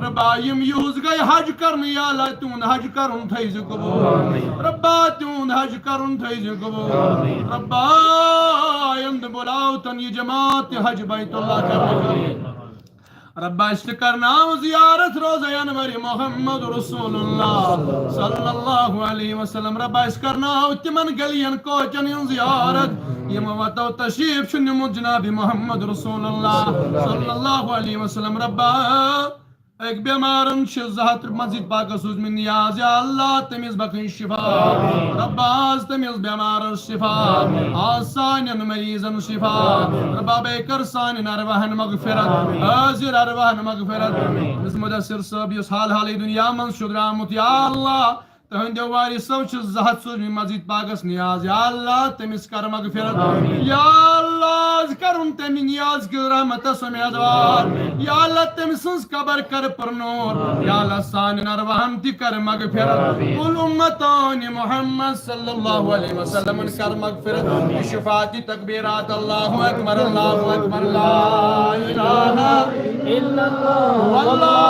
ربا M use گئی حج کرن یا اللہ تون حج کرن تھیز قبول ربا تون حج کرن تھیز قبول ربا یند بلاو تن یہ جماعت حج بیت اللہ کرنے ربا اشتکرناو زیارت روزہ ینوری محمد رسول اللہ صلی اللہ علیہ وسلم ربا اشتکرناو تمن گلین کوچن ین زیارت یم وطو تشریف شنمت جناب محمد رسول اللہ صلی اللہ علیہ وسلم ربا ایک بیمارن زہت مسجد پاک سوز من نیاز یا اللہ تمیز بخش شفا ربا آز تمیز بیمارن شفا آز سانین مریضن شفا ربا بیکر سانین ارواحن مغفرت حاضر ارواحن مغفرت اس مدثر صاحب اس حال حالی دنیا من شدرامت یا اللہ تہندے واری سب چھ زہت سوز من مسجد پاکس نیاز یا اللہ تمیز کر مغفرت یا اللہ کرن تمی نیاز کی رحمت سمیدوار یا اللہ تمی سنس قبر کر پر نور یا اللہ سان ارواحم تی کر مغفرت قل امتان محمد صلی اللہ علیہ وسلم کر مغفرت شفاعتی تکبیرات اللہ اکبر لا الہ الا اللہ واللہ